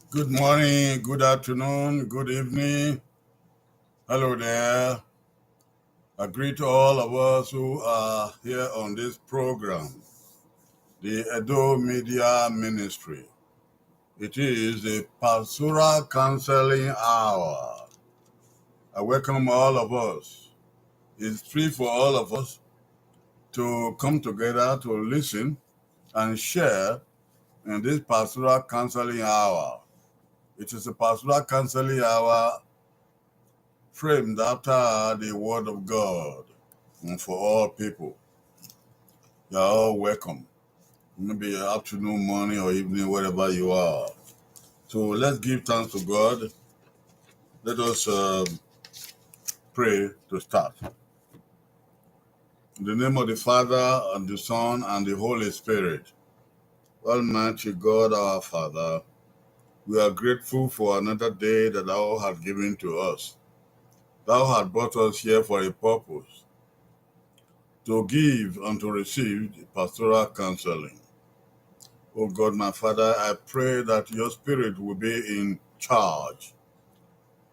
Good morning, good afternoon, good evening. Hello there. I greet all of us who are here on this program, the Edo Media Ministry. It is the Pastoral Counseling Hour. I welcome all of us. It's free for all of us to come together to listen and share in this Pastoral Counseling Hour. It is a Pastoral Counseling Hour framed after the Word of God and for all people. You're all welcome. Maybe afternoon, morning, or evening, wherever you are. So let's give thanks to God. Let us pray to start. In the name of the Father, and the Son, and the Holy Spirit. Almighty God, our Father, we are grateful for another day that Thou hast given to us. Thou hast brought us here for a purpose, to give and to receive pastoral counseling. Oh God, my Father, I pray that your Spirit will be in charge.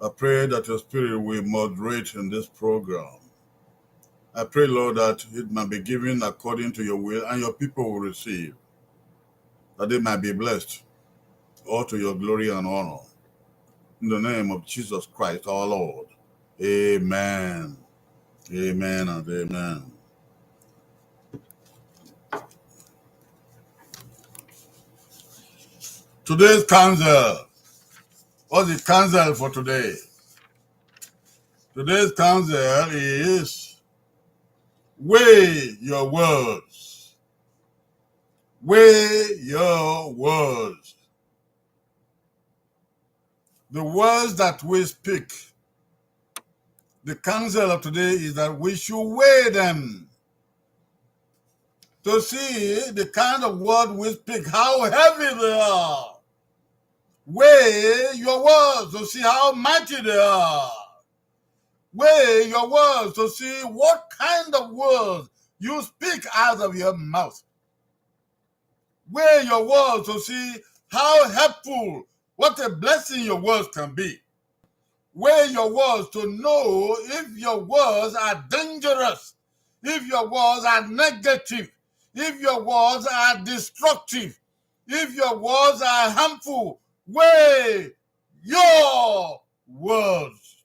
I pray that your Spirit will moderate in this program. I pray, Lord, that it might be given according to your will and your people will receive, that they might be blessed, all to your glory and honor. In the name of Jesus Christ, our Lord. Amen. Amen and amen. Today's counsel. What's the counsel for today? Today's counsel is weigh your words. Weigh your words. The words that we speak. The counsel of today is that we should weigh them to see the kind of word we speak, how heavy they are. Weigh your words to see how mighty they are. Weigh your words to see what kind of words you speak out of your mouth. Weigh your words to see how helpful, what a blessing your words can be. Weigh your words to know if your words are dangerous, if your words are negative, if your words are destructive, if your words are harmful. Weigh your words.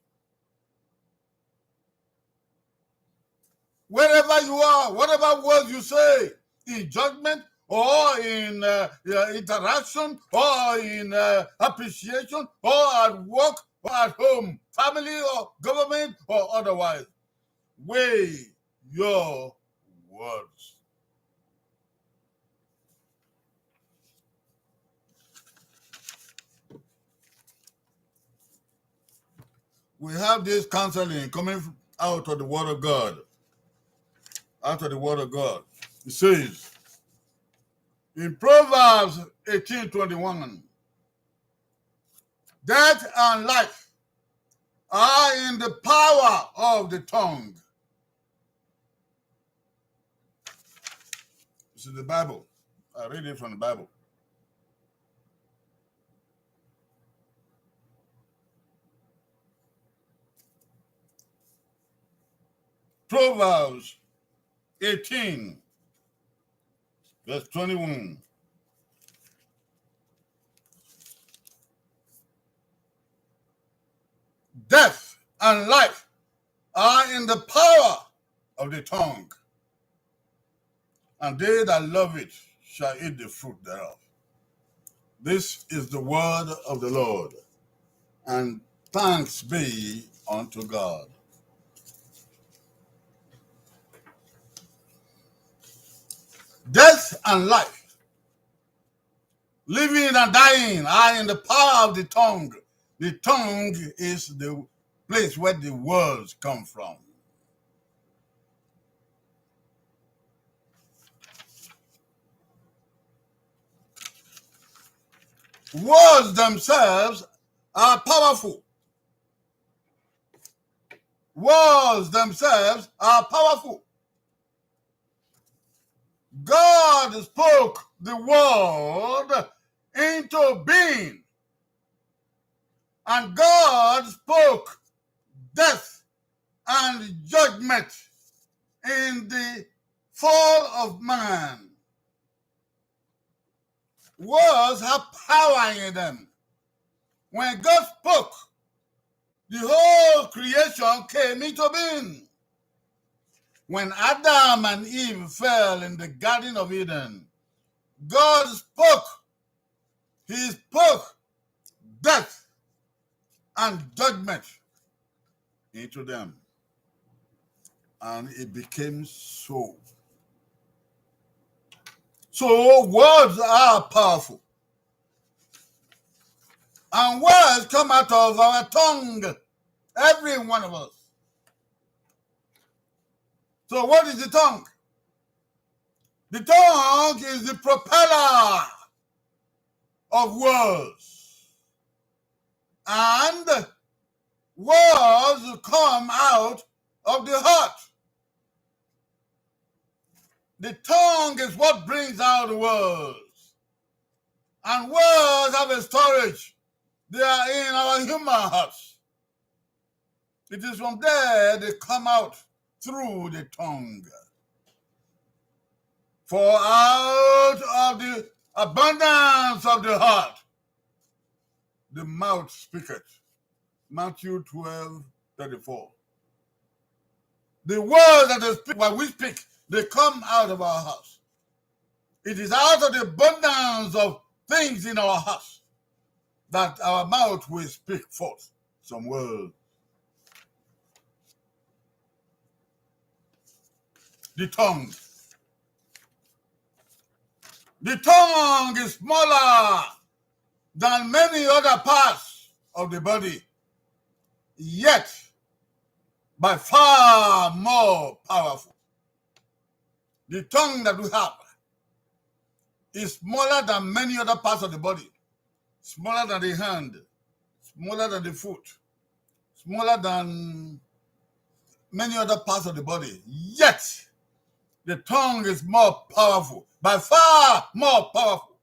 Wherever you are, whatever words you say, in judgment or in interaction or in appreciation or at work or at home, family or government or otherwise, weigh your words. We have this counseling coming out of the Word of God. Out of the Word of God. It says in Proverbs 18:21, death and life are in the power of the tongue. This is the Bible. I read it from the Bible. Proverbs 18, verse 21. Death and life are in the power of the tongue, and they that love it shall eat the fruit thereof. This is the word of the Lord, and thanks be unto God. Death and life, living and dying, are in the power of the tongue. The tongue is the place where the words come from. Words themselves are powerful. Words themselves are powerful. God spoke the word into being, and God spoke death and judgment in the fall of man. Words have power in them. When God spoke, the whole creation came into being. When Adam and Eve fell in the Garden of Eden, God spoke. He spoke death and judgment into them. And it became so. So words are powerful. And words come out of our tongue, every one of us. So what is the tongue? The tongue is the propeller of words. And words come out of the heart. The tongue is what brings out the words. And words have a storage. They are in our human hearts. It is from there they come out through the tongue. For out of the abundance of the heart, the mouth speaketh. Matthew 12:34. The words that they speak, when we speak, they come out of our hearts. It is out of the abundance of things in our hearts that our mouth will speak forth some words. The tongue. The tongue is smaller than many other parts of the body, yet by far more powerful. The tongue that we have is smaller than many other parts of the body, smaller than the hand, smaller than the foot, smaller than many other parts of the body, yet the tongue is more powerful, by far more powerful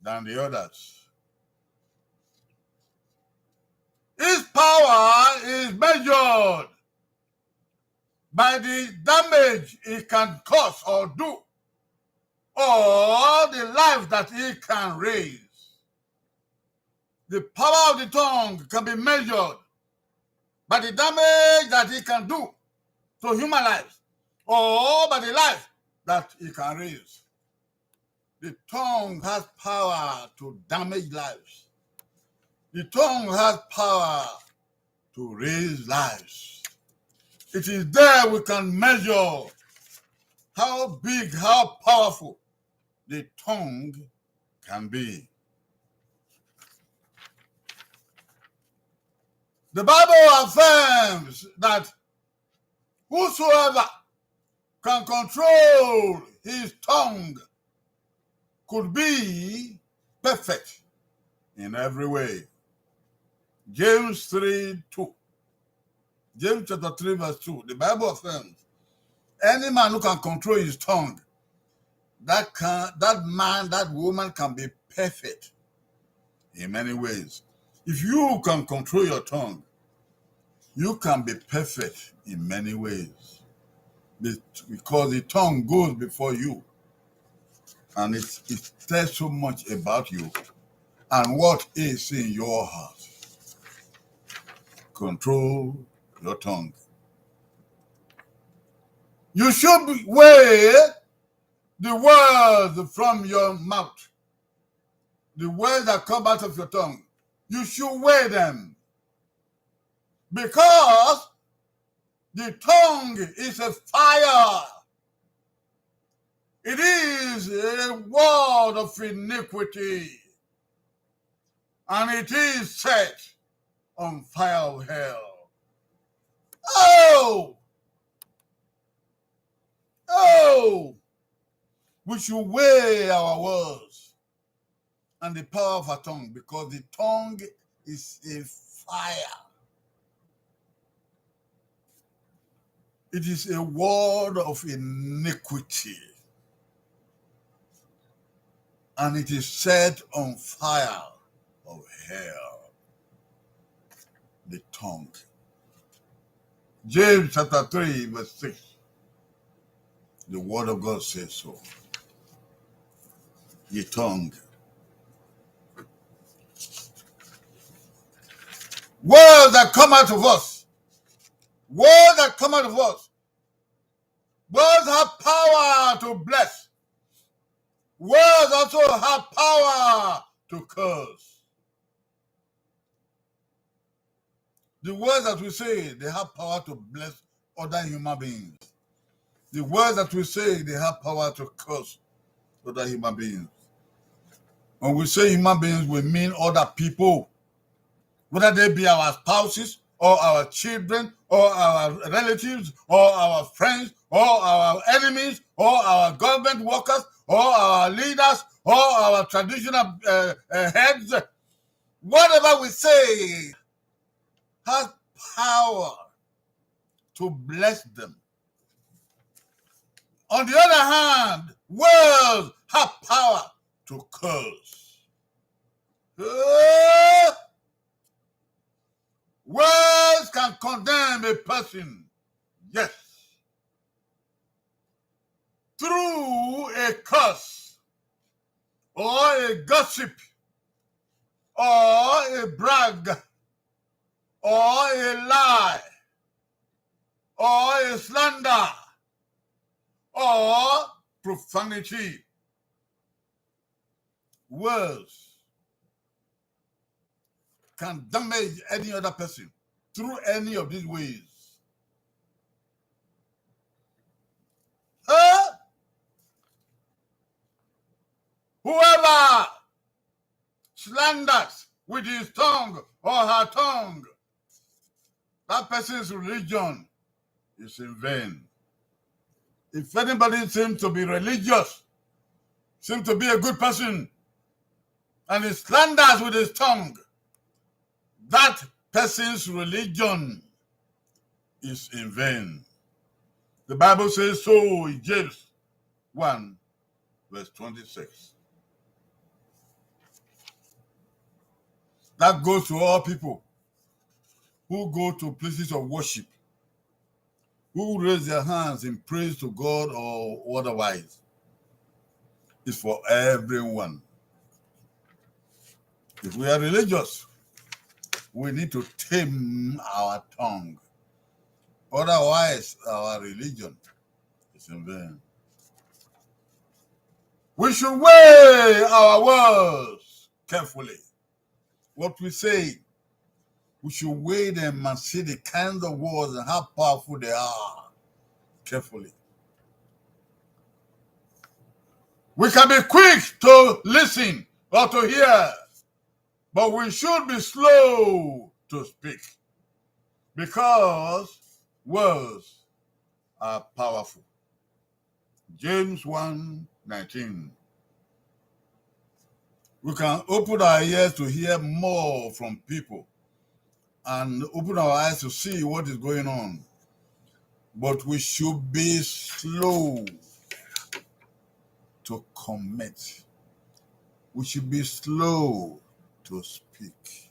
than the others. Its power is measured by the damage it can cause or do, or the life that it can raise. The power of the tongue can be measured by the damage that it can do to human lives, or by the life that it can raise. The tongue has power to damage lives. The tongue has power to raise lives. It is there we can measure how big, how powerful the tongue can be. The Bible affirms that whosoever can control his tongue could be perfect in every way. James 3:2. James chapter 3 verse 2. The Bible affirms any man who can control his tongue, that man, that woman can be perfect in many ways. If you can control your tongue, You can be perfect in many ways because the tongue goes before you and it tells so much about you and what is in your heart. Control your tongue. You should weigh the words from your mouth, the words that come out of your tongue. You should weigh them because the tongue is a fire. It is a word of iniquity, and it is set on fire of hell. Oh, we should weigh our words and the power of our tongue because the tongue is a fire. It is a word of iniquity, and it is set on fire of hell. The tongue. James chapter 3, verse 6. The word of God says so. The tongue. Words that come out of us. Words that come out of us. Words have power to bless. Words also have power to curse. The words that we say, they have power to bless other human beings. The words that we say, they have power to curse other human beings. When we say human beings, we mean other people, whether they be our spouses or our children or our relatives or our friends or our enemies or our government workers or our leaders or our traditional heads. Whatever we say has power to bless them. On the other hand, words have power to curse. Words can condemn a person, yes, through a curse or a gossip or a brag or a lie or a slander or profanity. Words can damage any other person through any of these ways. Whoever slanders with his tongue or her tongue, that person's religion is in vain. If anybody seems to be religious, seems to be a good person, and he slanders with his tongue, that person's religion is in vain. The Bible says so in James 1, verse 26. That goes to all people who go to places of worship, who raise their hands in praise to God or otherwise. It's for everyone. If we are religious, we need to tame our tongue. Otherwise, our religion is in vain. We should weigh our words carefully. What we say, we should weigh them and see the kinds of words and how powerful they are carefully. We can be quick to listen or to hear, but we should be slow to speak because words are powerful. James 1:19. We can open our ears to hear more from people and open our eyes to see what is going on. But we should be slow to commit. We should be slow to speak.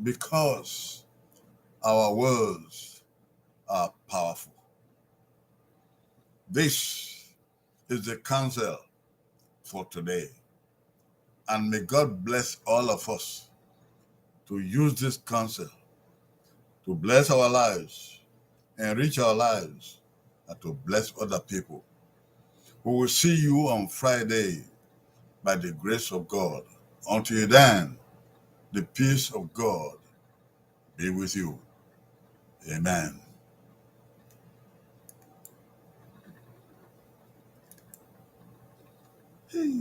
Because Our words are powerful. This is the counsel for today. And may God bless all of us to use this counsel to bless our lives, enrich our lives, and to bless other people. We will see you on Friday by the grace of God. Until then, the peace of God be with you. Amen.